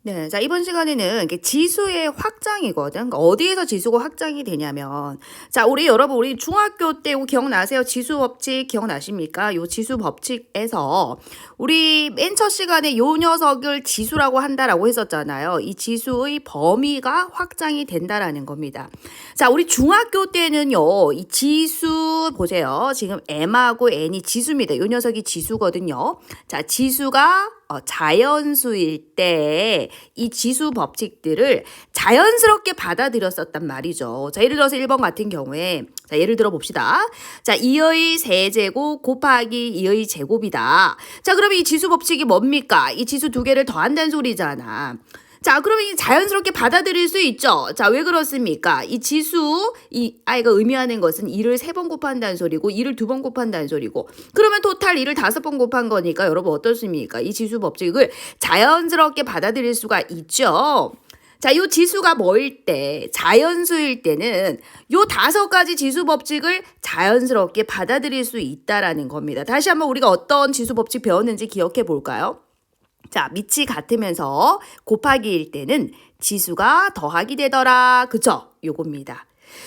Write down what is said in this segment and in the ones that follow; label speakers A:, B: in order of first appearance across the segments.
A: 네. 자, 이번 시간에는 이게 지수의 확장이거든. 그러니까 어디에서 지수가 확장이 되냐면, 자, 우리 여러분, 우리 중학교 때 이거 기억나세요? 지수 법칙 기억나십니까? 요 지수 법칙에서 우리 맨 첫 시간에 요 녀석을 지수라고 한다라고 했었잖아요. 이 지수의 범위가 확장이 된다라는 겁니다. 자, 우리 중학교 때는요, 이 지수 보세요. 지금 m하고 n이 지수입니다. 요 녀석이 지수거든요. 자, 지수가 자연수일 때 이 지수 법칙들을 자연스럽게 받아들였었단 말이죠. 자, 예를 들어서 1번 같은 경우에 자, 예를 들어 봅시다. 자, 2의 세제곱 곱하기 2의 제곱이다. 자, 그러면 이 지수 법칙이 뭡니까? 이 지수 두 개를 더한다는 소리잖아. 자, 그러면 이 자연스럽게 받아들일 수 있죠. 자, 왜 그렇습니까? 이 지수, 이 아이가 의미하는 것은 2를 3번 곱한다는 소리고 2를 2번 곱한다는 소리고 그러면 토탈 2를 5번 곱한 거니까 여러분 어떻습니까? 이 지수 법칙을 자연스럽게 받아들일 수가 있죠. 자, 요 지수가 뭐일 때, 자연수일 때는 요 5가지 지수 법칙을 자연스럽게 받아들일 수 있다라는 겁니다. 다시 한번 우리가 어떤 지수 법칙 배웠는지 기억해 볼까요? 자, 밑이 같으면서 곱하기일 때는 지수가 더하기 되더라. 그쵸? 요겁니다.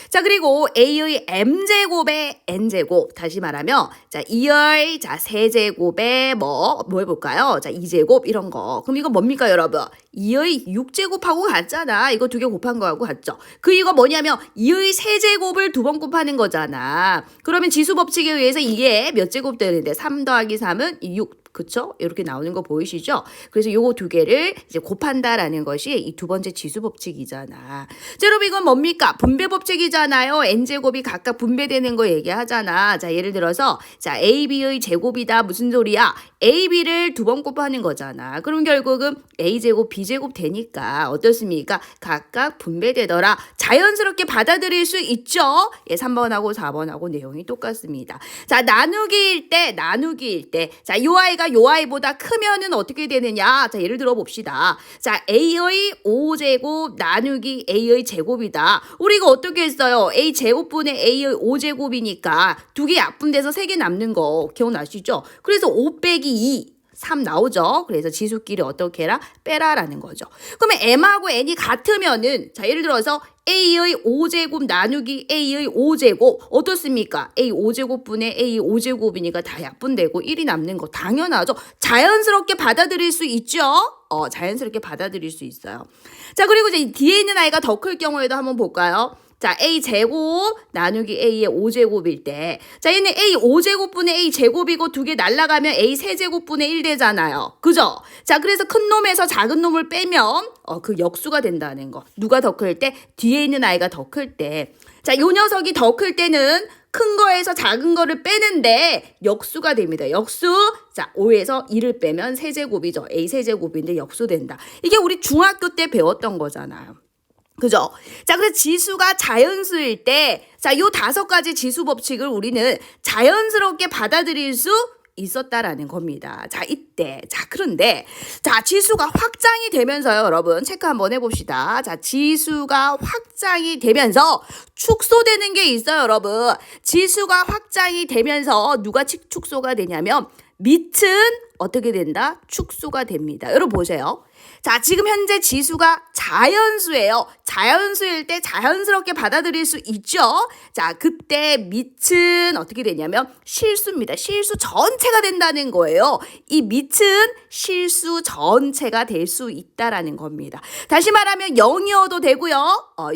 A: 자, 그리고 a의 m제곱에 n제곱. 다시 말하면, 자, 2의, 자, 세제곱에 뭐 해볼까요? 자, 2제곱, 이런 거. 그럼 이거 뭡니까, 여러분? 2의 6제곱하고 같잖아. 이거 두 개 곱한 거하고 같죠? 이거 뭐냐면, 2의 세제곱을 2번 곱하는 거잖아. 그러면 지수 법칙에 의해서 이게 몇 제곱 되는데, 3 더하기 3은 6. 그쵸? 이렇게 나오는 거 보이시죠? 그래서 요거 두 개를 이제 곱한다라는 것이 이 두 번째 지수 법칙이잖아. 자, 여러분 이건 뭡니까? 분배 법칙이잖아요. n제곱이 각각 분배되는 거 얘기하잖아. 자, 예를 들어서 자, ab의 제곱이다. 무슨 소리야? ab를 2번 곱하는 거잖아. 그럼 결국은 a제곱, b제곱 되니까 어떻습니까? 각각 분배되더라. 자연스럽게 받아들일 수 있죠? 예, 3번하고 4번하고 내용이 똑같습니다. 자, 나누기일 때. 자, 요 아이가 요 아이보다 크면은 어떻게 되느냐? 자, 예를 들어 봅시다. 자, a의 5제곱 나누기 a의 제곱이다. 우리 이거 어떻게 했어요? a 제곱분의 a의 5제곱이니까 두 개 약분돼서 3개 남는 거 기억나시죠? 그래서 5 빼기 2. 3 나오죠. 그래서 지수끼리 어떻게 해라? 빼라라는 거죠. 그러면 m하고 n이 같으면은 자, 예를 들어서 a의 5제곱 나누기 a의 5제곱 어떻습니까? a 5제곱분의 a 5제곱이니까 다 약분되고 1이 남는 거 당연하죠. 자연스럽게 받아들일 수 있죠. 자연스럽게 받아들일 수 있어요. 자, 그리고 이제 뒤에 있는 아이가 더 클 경우에도 한번 볼까요? 자, a 제곱 나누기 a의 5제곱일 때 자, 얘는 a 5제곱분의 a 제곱이고 두 개 날라가면 a 세제곱분의 1 되잖아요. 그죠? 자, 그래서 큰 놈에서 작은 놈을 빼면 그 역수가 된다는 거. 누가 더 클 때? 뒤에 있는 아이가 더 클 때. 자, 요 녀석이 더 클 때는 큰 거에서 작은 거를 빼는데 역수가 됩니다. 역수. 자, 5에서 2를 빼면 세제곱이죠. a 세제곱인데 역수된다. 이게 우리 중학교 때 배웠던 거잖아요. 그죠? 자, 그래서 지수가 자연수일 때, 자, 요 5가지 지수 법칙을 우리는 자연스럽게 받아들일 수 있었다라는 겁니다. 자, 이때. 자, 그런데, 자, 지수가 확장이 되면서요, 여러분. 체크 한번 해봅시다. 자, 지수가 확장이 되면서 축소되는 게 있어요, 여러분. 지수가 확장이 되면서 누가 축소가 되냐면, 밑은 어떻게 된다? 축소가 됩니다. 여러분 보세요. 자, 지금 현재 지수가 자연수예요. 자연수일 때 자연스럽게 받아들일 수 있죠. 자, 그때 밑은 어떻게 되냐면 실수입니다. 실수 전체가 된다는 거예요. 이 밑은 실수 전체가 될 수 있다라는 겁니다. 다시 말하면 0이어도 되고요.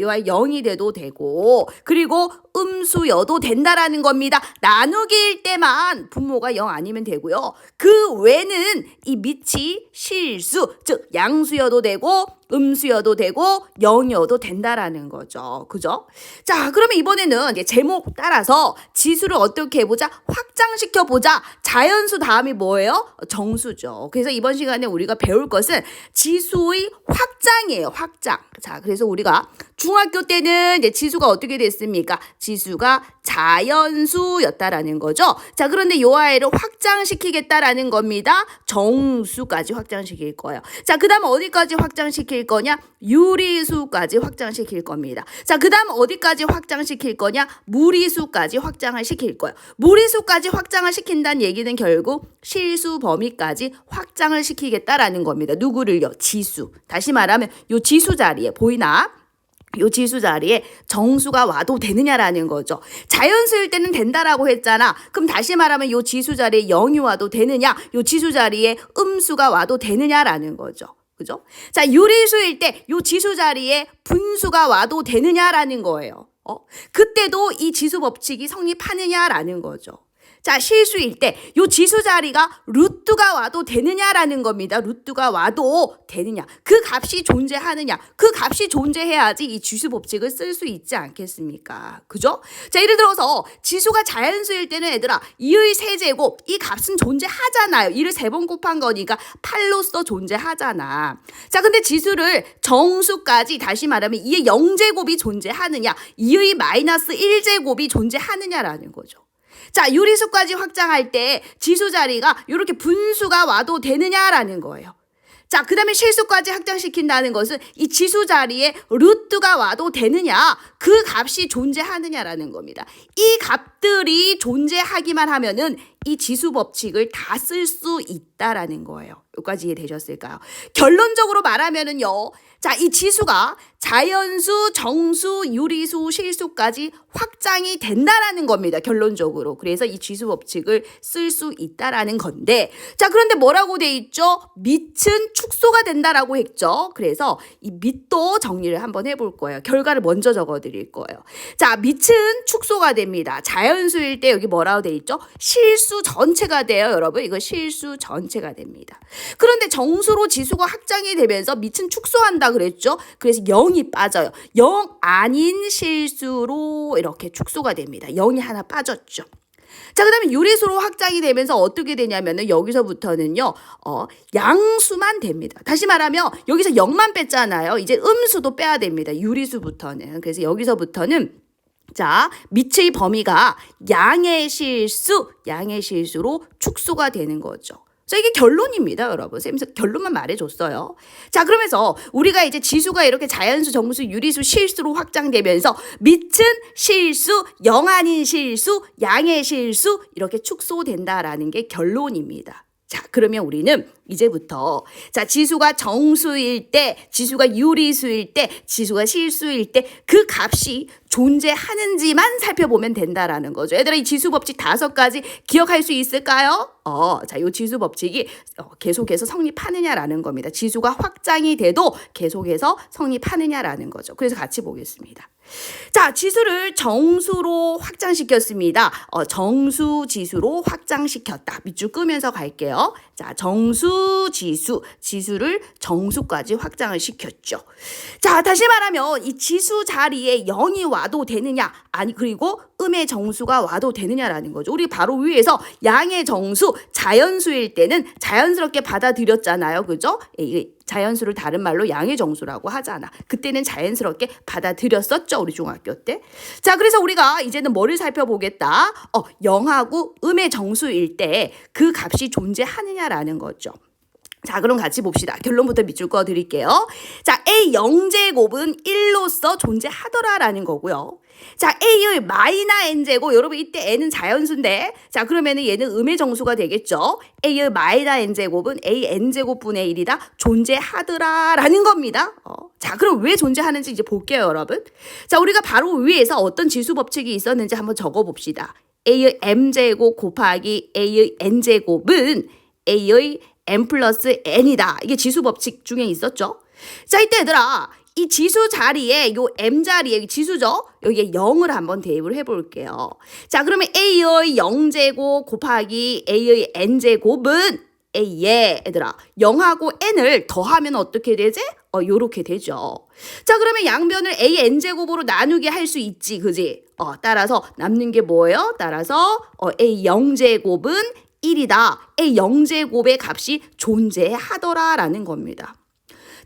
A: 요 아이 0이 돼도 되고 그리고 음수여도 된다라는 겁니다. 나누기일 때만 분모가 0 아니면 되고요. 그 외는 이 밑이 실수, 즉 양수여도 되고 음수여도 되고 0이어도 된다라는 거죠. 그죠? 자, 그러면 이번에는 이제 제목 따라서 지수를 어떻게 해보자? 확장시켜보자. 자연수 다음이 뭐예요? 정수죠. 그래서 이번 시간에 우리가 배울 것은 지수의 확장이에요. 확장. 자, 그래서 우리가 중학교 때는 이제 지수가 어떻게 됐습니까? 지수가 자연수였다라는 거죠. 자, 그런데 요 아이를 확장시키겠다라는 겁니다. 정수까지 확장시킬 거예요. 자, 그 다음 어디까지 확장시킬 거냐? 유리수까지 확장시킬 겁니다. 자, 그 다음 어디까지 확장시킬 거냐? 무리수까지 확장을 시킬 거예요. 무리수까지 확장을 시킨다는 얘기는 결국 실수 범위까지 확장을 시키겠다라는 겁니다. 누구를요? 지수. 다시 말하면 요 지수 자리에 보이나? 요 지수 자리에 정수가 와도 되느냐라는 거죠. 자연수일 때는 된다라고 했잖아. 그럼 다시 말하면 요 지수 자리에 0이 와도 되느냐? 요 지수 자리에 음수가 와도 되느냐라는 거죠. 그죠? 자, 유리수일 때 요 지수 자리에 분수가 와도 되느냐라는 거예요. 그때도 이 지수 법칙이 성립하느냐라는 거죠. 자, 실수일 때 요 지수 자리가 루트가 와도 되느냐라는 겁니다. 루트가 와도 되느냐. 그 값이 존재하느냐. 그 값이 존재해야지 이 지수 법칙을 쓸 수 있지 않겠습니까? 그죠? 자, 예를 들어서 지수가 자연수일 때는 얘들아 2의 세제곱 이 값은 존재하잖아요. 2를 3번 곱한 거니까 8로서 존재하잖아. 자, 근데 지수를 정수까지 다시 말하면 2의 0제곱이 존재하느냐 2의 마이너스 1제곱이 존재하느냐라는 거죠. 자, 유리수까지 확장할 때 지수 자리가 이렇게 분수가 와도 되느냐라는 거예요. 자, 그 다음에 실수까지 확장시킨다는 것은 이 지수 자리에 루트가 와도 되느냐, 그 값이 존재하느냐라는 겁니다. 이 값들이 존재하기만 하면은 이 지수 법칙을 다 쓸 수 있다라는 거예요. 여기까지 이해되셨을까요? 결론적으로 말하면은요. 자, 이 지수가 자연수, 정수, 유리수, 실수까지 확장이 된다라는 겁니다. 결론적으로. 그래서 이 지수 법칙을 쓸 수 있다라는 건데, 자, 그런데 뭐라고 돼 있죠? 밑은 축소가 된다라고 했죠. 그래서 이 밑도 정리를 한번 해볼 거예요. 결과를 먼저 적어드릴 거예요. 자, 밑은 축소가 됩니다. 자연수일 때 여기 뭐라고 돼 있죠? 실수 전체가 돼요, 여러분. 이거 실수 전체가 됩니다. 그런데 정수로 지수가 확장이 되면서 밑은 축소한다 그랬죠? 그래서 0이 빠져요. 0 아닌 실수로 이렇게 축소가 됩니다. 0이 하나 빠졌죠. 자, 그 다음에 유리수로 확장이 되면서 어떻게 되냐면은 여기서부터는요, 양수만 됩니다. 다시 말하면 여기서 0만 뺐잖아요. 이제 음수도 빼야 됩니다. 유리수부터는. 그래서 여기서부터는 자, 밑의 범위가 양의 실수로 축소가 되는 거죠. 자, 이게 결론입니다, 여러분. 쌤 결론만 말해줬어요. 자, 그러면서 우리가 이제 지수가 이렇게 자연수, 정수, 유리수, 실수로 확장되면서 밑은 실수, 0 아닌 실수, 양의 실수 이렇게 축소된다라는 게 결론입니다. 자, 그러면 우리는 이제부터 자, 지수가 정수일 때, 지수가 유리수일 때, 지수가 실수일 때 그 값이 존재하는지만 살펴보면 된다라는 거죠. 얘들아, 이 지수 법칙 5가지 기억할 수 있을까요? 자, 요 지수 법칙이 계속해서 성립하느냐라는 겁니다. 지수가 확장이 돼도 계속해서 성립하느냐라는 거죠. 그래서 같이 보겠습니다. 자, 지수를 정수로 확장시켰습니다. 정수 지수로 확장시켰다. 밑줄 끄면서 갈게요. 자, 정수 지수를 정수까지 확장을 시켰죠. 자, 다시 말하면 이 지수 자리에 0이 와도 되느냐, 아니 그리고 음의 정수가 와도 되느냐라는 거죠. 우리 바로 위에서 양의 정수, 자연수일 때는 자연스럽게 받아들였잖아요. 그죠? 자연수를 다른 말로 양의 정수라고 하잖아. 그때는 자연스럽게 받아들였었죠, 우리 중학교 때. 자, 그래서 우리가 이제는 뭐를 살펴보겠다? 0하고 음의 정수일 때 그 값이 존재하느냐라는 거죠. 자, 그럼 같이 봅시다. 결론부터 밑줄 그어 드릴게요. 자, A 0제곱은 1로서 존재하더라라는 거고요. 자, A의 마이너 N제곱, 여러분 이때 N은 자연수인데, 자, 그러면은 얘는 음의 정수가 되겠죠. A의 마이너 N제곱은 A N제곱분의 1이다 존재하더라라는 겁니다. 자, 그럼 왜 존재하는지 이제 볼게요, 여러분. 자, 우리가 바로 위에서 어떤 지수 법칙이 있었는지 한번 적어봅시다. A의 M제곱 곱하기 A의 N제곱은 A의 M 플러스 N이다. 이게 지수 법칙 중에 있었죠. 자, 이때 얘들아, 이 지수 자리에 요 M 자리에 지수죠. 여기에 0을 한번 대입을 해볼게요. 자, 그러면 A의 0제곱 곱하기 A의 N제곱은 A에 얘들아 0하고 N을 더하면 어떻게 되지? 요렇게 되죠. 자, 그러면 양변을 A N제곱으로 나누게 할 수 있지, 그지? 따라서 남는 게 뭐예요? 따라서 A 0제곱은 1이다. A 0제곱의 값이 존재하더라라는 겁니다.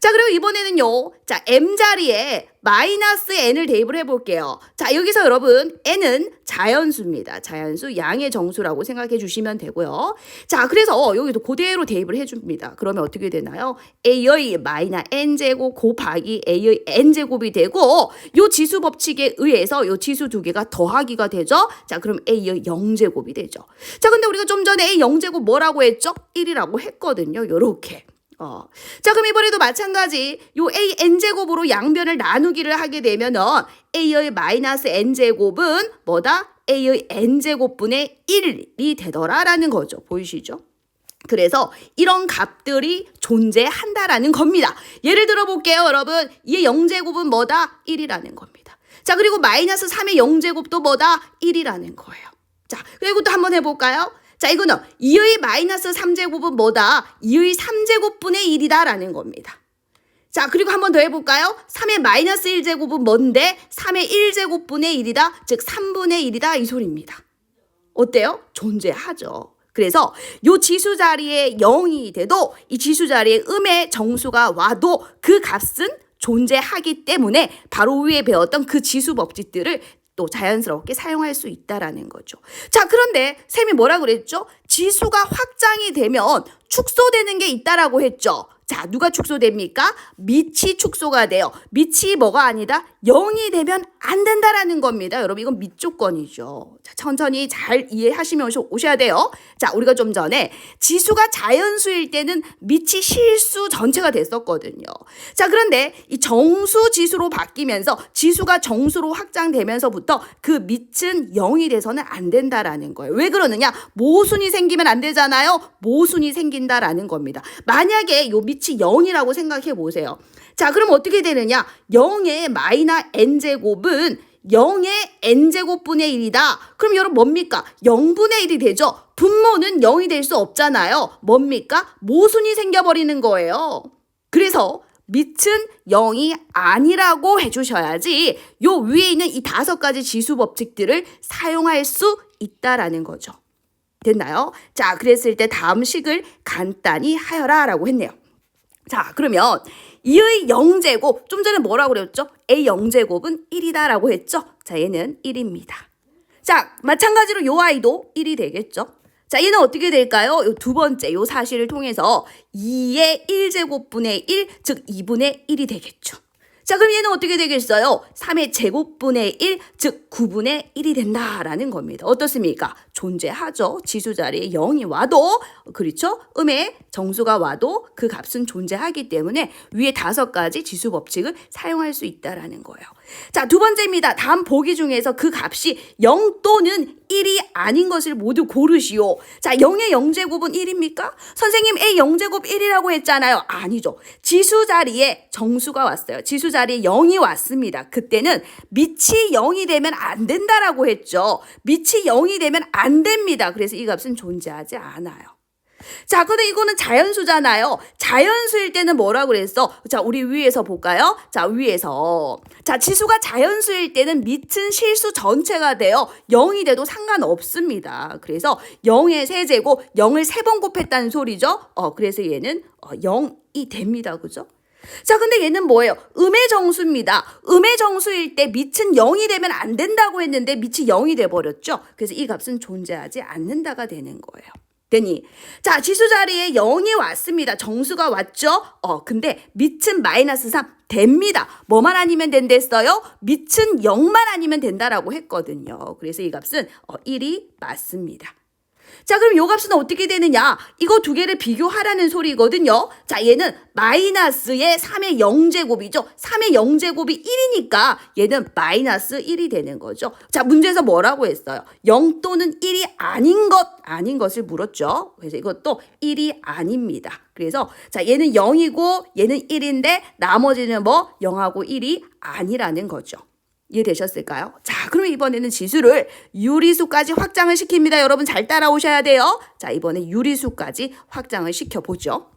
A: 자, 그리고 이번에는요. 자, m 자리에 마이너스 n을 대입을 해볼게요. 자, 여기서 여러분 n은 자연수입니다. 자연수, 양의 정수라고 생각해 주시면 되고요. 자, 그래서 여기도 그대로 대입을 해줍니다. 그러면 어떻게 되나요? a의 마이너스 n제곱 곱하기 a의 n제곱이 되고 요 지수 법칙에 의해서 요 지수 두 개가 더하기가 되죠. 자, 그럼 a의 0제곱이 되죠. 자, 근데 우리가 좀 전에 a 0제곱 뭐라고 했죠? 1이라고 했거든요. 요렇게. 자, 그럼 이번에도 마찬가지 요 a n제곱으로 양변을 나누기를 하게 되면은 a의 마이너스 n제곱은 뭐다? a의 n제곱분의 1이 되더라라는 거죠. 보이시죠? 그래서 이런 값들이 존재한다라는 겁니다. 예를 들어 볼게요, 여러분. 이의 0제곱은 뭐다? 1이라는 겁니다. 자, 그리고 마이너스 3의 0제곱도 뭐다? 1이라는 거예요. 자, 그리고 또 한번 해볼까요? 자, 이거는 2의 마이너스 3제곱은 뭐다? 2의 3제곱분의 1이다라는 겁니다. 자, 그리고 한번 더 해볼까요? 3의 마이너스 1제곱은 뭔데? 3의 1제곱분의 1이다. 즉 3분의 1이다 이 소리입니다. 어때요? 존재하죠. 그래서 요 지수 자리에 0이 돼도 이 지수 자리에 음의 정수가 와도 그 값은 존재하기 때문에 바로 위에 배웠던 그 지수 법칙들을 또 자연스럽게 사용할 수 있다라는 거죠. 자, 그런데 쌤이 뭐라 그랬죠? 지수가 확장이 되면 축소되는 게 있다라고 했죠. 자, 누가 축소됩니까? 밑이 축소가 돼요. 밑이 뭐가 아니다? 0이 되면 안 된다라는 겁니다. 여러분, 이건 밑 조건이죠. 자, 천천히 잘 이해하시면 오셔야 돼요. 자, 우리가 좀 전에 지수가 자연수일 때는 밑이 실수 전체가 됐었거든요. 자, 그런데 이 정수 지수로 바뀌면서 지수가 정수로 확장되면서부터 그 밑은 0이 돼서는 안 된다라는 거예요. 왜 그러느냐? 모순이 생기면 안 되잖아요. 모순이 생긴다라는 겁니다. 만약에 요 밑이 0이라고 생각해 보세요. 자, 그럼 어떻게 되느냐? 0의 마이너스 n제곱은 0의 n제곱분의 1이다. 그럼 여러분 뭡니까? 0분의 1이 되죠. 분모는 0이 될 수 없잖아요. 뭡니까? 모순이 생겨버리는 거예요. 그래서 밑은 0이 아니라고 해주셔야지 요 위에 있는 이 5가지 지수 법칙들을 사용할 수 있다라는 거죠. 됐나요? 자, 그랬을 때 다음 식을 간단히 하여라 라고 했네요. 자, 그러면 2의 0제곱, 좀 전에 뭐라고 그랬죠? a 0제곱은 1이다 라고 했죠? 자, 얘는 1입니다. 자, 마찬가지로 요 아이도 1이 되겠죠? 자, 얘는 어떻게 될까요? 요 두 번째, 요 사실을 통해서 2의 1제곱분의 1, 즉 2분의 1이 되겠죠. 자, 그럼 얘는 어떻게 되겠어요? 3의 제곱분의 1, 즉 9분의 1이 된다라는 겁니다. 어떻습니까? 존재하죠. 지수 자리에 0이 와도, 그렇죠? 음의 정수가 와도 그 값은 존재하기 때문에 위에 5가지 지수 법칙을 사용할 수 있다라는 거예요. 자, 두 번째입니다. 다음 보기 중에서 그 값이 0 또는 1이 아닌 것을 모두 고르시오. 자, 0의 0제곱은 1입니까? 선생님 A 0제곱 1이라고 했잖아요. 아니죠. 지수 자리에 정수가 왔어요. 지수 자리에 0이 왔습니다. 그때는 밑이 0이 되면 안 된다라고 했죠. 밑이 0이 되면 안 됩니다. 그래서 이 값은 존재하지 않아요. 자, 근데 이거는 자연수잖아요. 자연수일 때는 뭐라고 그랬어? 자, 우리 위에서 볼까요? 자, 위에서. 자, 지수가 자연수일 때는 밑은 실수 전체가 돼요. 0이 돼도 상관없습니다. 그래서 0의 세제곱, 0을 3번 곱했다는 소리죠. 그래서 얘는 0이 됩니다. 그죠? 자, 근데 얘는 뭐예요? 음의 정수입니다. 음의 정수일 때 밑은 0이 되면 안 된다고 했는데 밑이 0이 돼버렸죠. 그래서 이 값은 존재하지 않는다가 되는 거예요. 되니, 자, 지수 자리에 0이 왔습니다. 정수가 왔죠? 근데 밑은 마이너스 3 됩니다. 뭐만 아니면 된댔어요? 밑은 0만 아니면 된다라고 했거든요. 그래서 이 값은 1이 맞습니다. 자, 그럼 요 값은 어떻게 되느냐? 이거 두 개를 비교하라는 소리거든요. 자, 얘는 마이너스의 3의 0제곱이죠. 3의 0제곱이 1이니까 얘는 마이너스 1이 되는 거죠. 자, 문제에서 뭐라고 했어요? 0 또는 1이 아닌 것을 물었죠. 그래서 이것도 1이 아닙니다. 그래서 자, 얘는 0이고 얘는 1인데 나머지는 뭐 0하고 1이 아니라는 거죠. 이해되셨을까요? 자, 그럼 이번에는 지수를 유리수까지 확장을 시킵니다. 여러분 잘 따라오셔야 돼요. 자, 이번에 유리수까지 확장을 시켜보죠.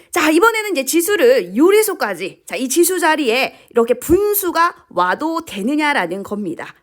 A: 자, 이번에는 이제 지수를 유리수까지, 자, 이 지수 자리에 이렇게 분수가 와도 되느냐라는 겁니다.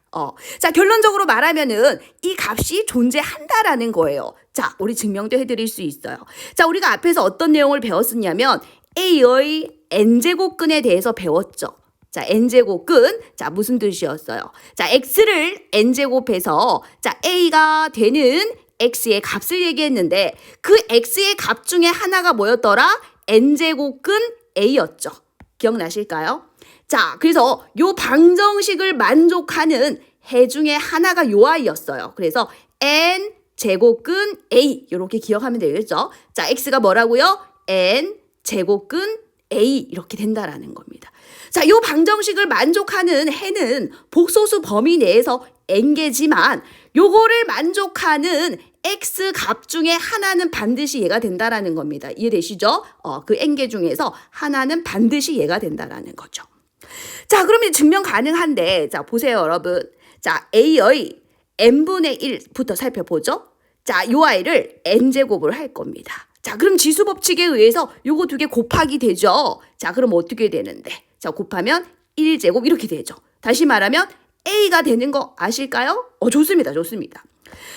A: 자, 결론적으로 말하면은 이 값이 존재한다라는 거예요. 자, 우리 증명도 해드릴 수 있어요. 자, 우리가 앞에서 어떤 내용을 배웠었냐면 A의 n제곱근에 대해서 배웠죠. 자, n제곱근. 자, 무슨 뜻이었어요? 자, x를 n제곱해서 자, a가 되는 x의 값을 얘기했는데 그 x의 값 중에 하나가 뭐였더라? n제곱근 a였죠. 기억나실까요? 자, 그래서 요 방정식을 만족하는 해 중에 하나가 요 아이였어요. 그래서 n 제곱근 a 이렇게 기억하면 되겠죠. 자, x가 뭐라고요? n 제곱근 a 이렇게 된다라는 겁니다. 자, 요 방정식을 만족하는 해는 복소수 범위 내에서 n개지만 요거를 만족하는 x 값 중에 하나는 반드시 얘가 된다라는 겁니다. 이해되시죠? 그 n개 중에서 하나는 반드시 얘가 된다라는 거죠. 자, 그러면 증명 가능한데 자, 보세요, 여러분. 자, a의 n분의 1부터 살펴보죠. 자, 요 아이를 n제곱을 할 겁니다. 자, 그럼 지수 법칙에 의해서 요거 두 개 곱하기 되죠. 자, 그럼 어떻게 되는데? 자, 곱하면 1제곱 이렇게 되죠. 다시 말하면 a가 되는 거 아실까요? 좋습니다. 좋습니다.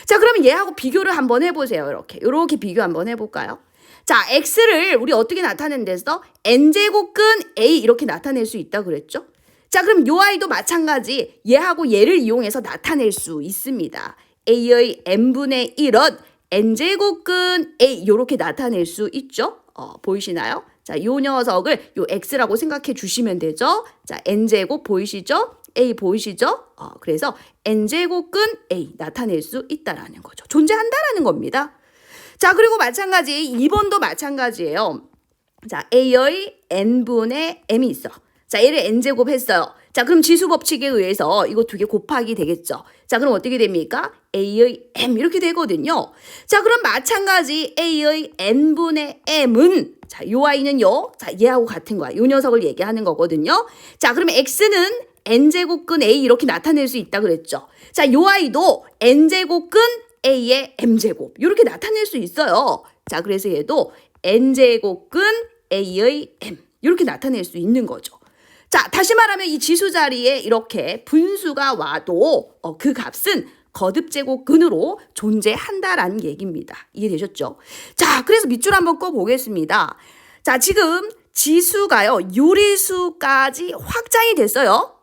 A: 자, 그러면 얘하고 비교를 한번 해보세요. 이렇게 비교 한번 해볼까요? 자, x를 우리 어떻게 나타낸댔어? n제곱근 a 이렇게 나타낼 수 있다 그랬죠? 자, 그럼 요 아이도 마찬가지 얘하고 얘를 이용해서 나타낼 수 있습니다. a의 n분의 1은 n제곱근 a 이렇게 나타낼 수 있죠? 보이시나요? 자, 요 녀석을 요 x라고 생각해 주시면 되죠? 자, n제곱 보이시죠? a 보이시죠? 그래서 n제곱근 a 나타낼 수 있다라는 거죠. 존재한다라는 겁니다. 자, 그리고 마찬가지 2번도 마찬가지예요. 자, a의 n분의 m이 있어. 자, 얘를 n제곱 했어요. 자, 그럼 지수 법칙에 의해서 이거 두 개 곱하기 되겠죠. 자, 그럼 어떻게 됩니까? a의 m 이렇게 되거든요. 자, 그럼 마찬가지 a의 n분의 m은 자, 요 아이는요. 자, 얘하고 같은 거야. 요 녀석을 얘기하는 거거든요. 자, 그러면 x는 n제곱근 a 이렇게 나타낼 수 있다 그랬죠. 자, 요 아이도 n제곱근 a의 m제곱 이렇게 나타낼 수 있어요. 자, 그래서 얘도 n제곱근 a의 m 이렇게 나타낼 수 있는 거죠. 자, 다시 말하면 이 지수 자리에 이렇게 분수가 와도 그 값은 거듭제곱근으로 존재한다라는 얘기입니다. 이해되셨죠? 자, 그래서 밑줄 한번 꺼보겠습니다. 자, 지금 지수가요, 유리수까지 확장이 됐어요.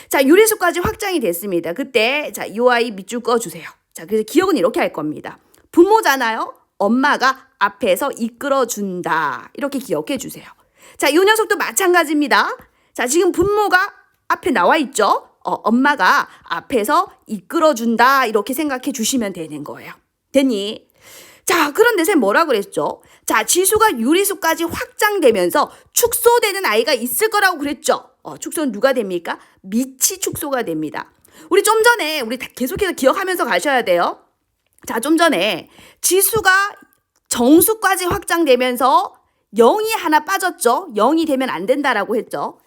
A: 자, 유리수까지 확장이 됐습니다. 그때, 자, 요 아이 밑줄 꺼주세요. 자, 그래서 기억은 이렇게 할 겁니다. 부모잖아요. 엄마가 앞에서 이끌어준다. 이렇게 기억해 주세요. 자, 요 녀석도 마찬가지입니다. 자, 지금 분모가 앞에 나와 있죠? 엄마가 앞에서 이끌어준다. 이렇게 생각해 주시면 되는 거예요. 됐니? 자, 그런데 쌤 뭐라 그랬죠? 자, 지수가 유리수까지 확장되면서 축소되는 아이가 있을 거라고 그랬죠? 축소는 누가 됩니까? 밑이 축소가 됩니다. 우리 좀 전에 우리 계속해서 기억하면서 가셔야 돼요. 자, 좀 전에 지수가 정수까지 확장되면서 0이 하나 빠졌죠? 0이 되면 안 된다라고 했죠?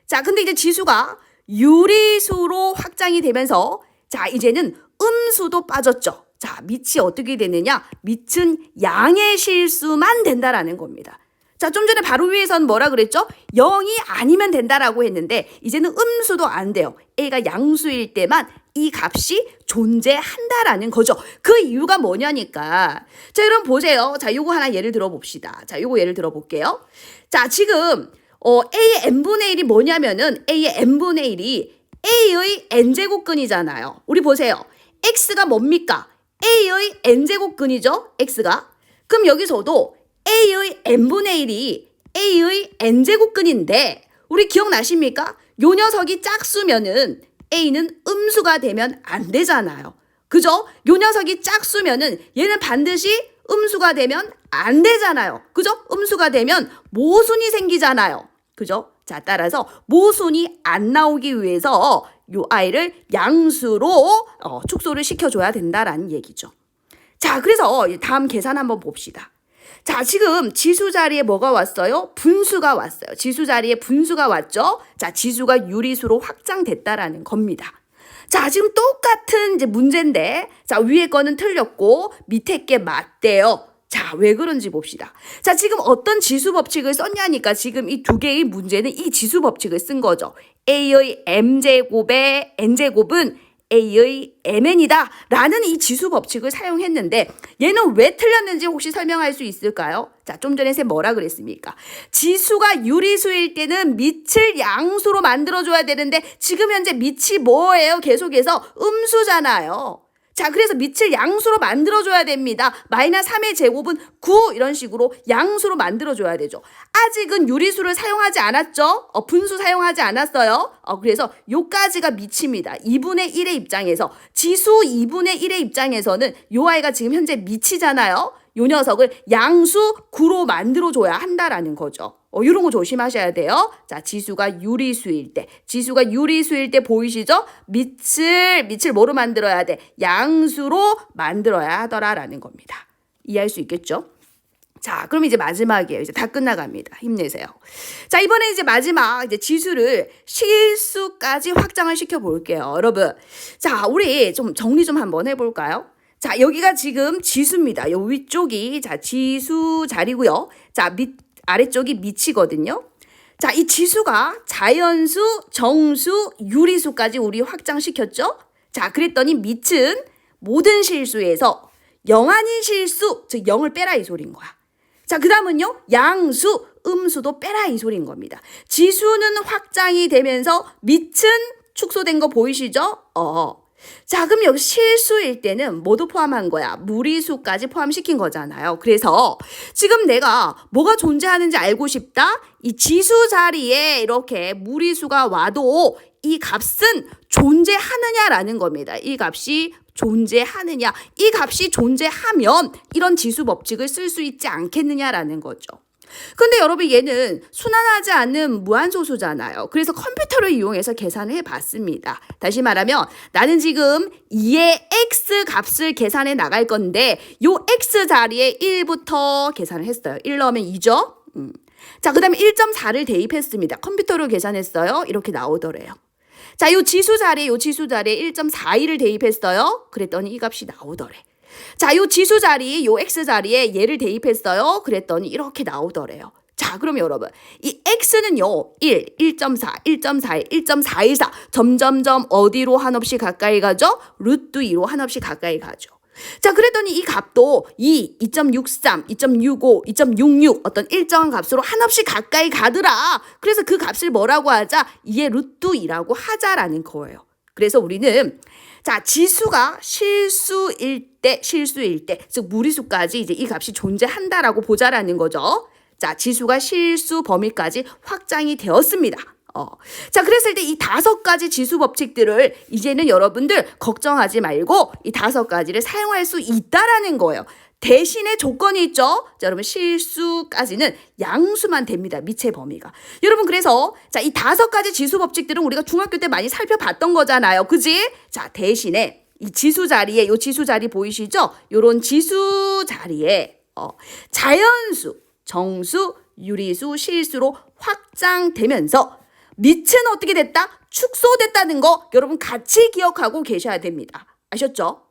A: 자, 근데 이제 지수가 유리수로 확장이 되면서 자, 이제는 음수도 빠졌죠? 자, 밑이 어떻게 되느냐? 밑은 양의 실수만 된다라는 겁니다. 자, 좀 전에 바로 위에서는 뭐라 그랬죠? 0이 아니면 된다라고 했는데 이제는 음수도 안 돼요. a가 양수일 때만 이 값이 존재한다라는 거죠. 그 이유가 뭐냐니까. 자, 여러분 보세요. 자, 요거 하나 예를 들어 봅시다. 자, 요거 예를 들어 볼게요. 자, 지금 a의 n분의 1이 뭐냐면은 a의 n분의 1이 a의 n제곱근이잖아요. 우리 보세요. x가 뭡니까? a의 n제곱근이죠. x가. 그럼 여기서도 a의 n분의 1이 a의 n제곱근인데 우리 기억나십니까? 요 녀석이 짝수면은 a는 음수가 되면 안 되잖아요. 그죠? 요 녀석이 짝수면은 얘는 반드시 음수가 되면 안 되잖아요. 그죠? 음수가 되면 모순이 생기잖아요. 그죠? 자, 따라서 모순이 안 나오기 위해서 요 아이를 양수로 축소를 시켜줘야 된다라는 얘기죠. 자, 그래서 다음 계산 한번 봅시다. 자, 지금 지수 자리에 뭐가 왔어요? 분수가 왔어요. 지수 자리에 분수가 왔죠? 자, 지수가 유리수로 확장됐다라는 겁니다. 자, 지금 똑같은 이제 문제인데, 자, 위에 거는 틀렸고, 밑에 게 맞대요. 자, 왜 그런지 봅시다. 자, 지금 어떤 지수 법칙을 썼냐니까 지금 이 두 개의 문제는 이 지수 법칙을 쓴 거죠. a의 m제곱의 n제곱은 A의 MN이다 라는 이 지수 법칙을 사용했는데 얘는 왜 틀렸는지 혹시 설명할 수 있을까요? 자, 좀 전에 쌤 뭐라 그랬습니까? 지수가 유리수일 때는 밑을 양수로 만들어줘야 되는데 지금 현재 밑이 뭐예요? 계속해서 음수잖아요. 자, 그래서 밑을 양수로 만들어줘야 됩니다. 마이너스 3의 제곱은 9 이런 식으로 양수로 만들어줘야 되죠. 아직은 유리수를 사용하지 않았죠? 분수 사용하지 않았어요. 그래서 요까지가 밑입니다. 2분의 1의 입장에서 지수 2분의 1의 입장에서는 요 아이가 지금 현재 밑이잖아요. 요 녀석을 양수 9로 만들어줘야 한다라는 거죠. 이런 거 조심하셔야 돼요. 자, 지수가 유리수일 때 보이시죠? 밑을 뭐로 만들어야 돼? 양수로 만들어야 하더라라는 겁니다. 이해할 수 있겠죠? 자, 그럼 이제 마지막이에요. 이제 다 끝나갑니다. 힘내세요. 자, 이번에 이제 마지막 이제 지수를 실수까지 확장을 시켜 볼게요. 여러분. 자, 우리 좀 정리 좀 한번 해볼까요? 자, 여기가 지금 지수입니다. 요 위쪽이 자, 지수 자리고요. 자, 아래쪽이 밑이거든요. 자, 이 지수가 자연수, 정수, 유리수까지 우리 확장시켰죠? 자, 그랬더니 밑은 모든 실수에서 0 아닌 실수, 즉 0을 빼라 이 소리인 거야. 자, 그 다음은요. 양수, 음수도 빼라 이 소리인 겁니다. 지수는 확장이 되면서 밑은 축소된 거 보이시죠? 자, 그럼 여기 실수일 때는 모두 포함한 거야. 무리수까지 포함시킨 거잖아요. 그래서 지금 내가 뭐가 존재하는지 알고 싶다? 이 지수 자리에 이렇게 무리수가 와도 이 값은 존재하느냐라는 겁니다. 이 값이 존재하느냐. 이 값이 존재하면 이런 지수 법칙을 쓸 수 있지 않겠느냐라는 거죠. 근데 여러분 얘는 순환하지 않는 무한소수잖아요. 그래서 컴퓨터를 이용해서 계산을 해봤습니다. 다시 말하면 나는 지금 2의 x 값을 계산해 나갈 건데 요 x 자리에 1부터 계산을 했어요. 1 넣으면 2죠. 자, 그 다음에 1.4를 대입했습니다. 컴퓨터로 계산했어요. 이렇게 나오더래요. 자, 요 지수 자리에 1.42를 대입했어요. 그랬더니 이 값이 나오더래. 자, 요 지수 자리, 요 x 자리에 얘를 대입했어요. 그랬더니 이렇게 나오더래요. 자, 그럼 여러분, 이 x는요, 1, 1.4, 1.41, 1.414 점점점 어디로 한없이 가까이 가죠? 루트 2로 한없이 가까이 가죠. 자, 그랬더니 이 값도 2, 2.63, 2.65, 2.66 어떤 일정한 값으로 한없이 가까이 가더라. 그래서 그 값을 뭐라고 하자? 2의 루트 2라고 하자라는 거예요. 그래서 우리는 자, 지수가 실수일 때, 즉 무리수까지 이제 이 값이 존재한다라고 보자라는 거죠. 자, 지수가 실수 범위까지 확장이 되었습니다. 자, 그랬을 때 이 5가지 지수 법칙들을 이제는 여러분들 걱정하지 말고 이 5가지를 사용할 수 있다라는 거예요. 대신에 조건이 있죠. 자, 여러분 실수까지는 양수만 됩니다. 미체 범위가. 여러분 그래서 자, 이 5가지 지수 법칙들은 우리가 중학교 때 많이 살펴봤던 거잖아요. 그지? 자, 대신에 이 지수 자리에 요 지수 자리 보이시죠? 요런 지수 자리에 자연수, 정수, 유리수, 실수로 확장되면서 밑은 어떻게 됐다? 축소됐다는 거 여러분 같이 기억하고 계셔야 됩니다. 아셨죠?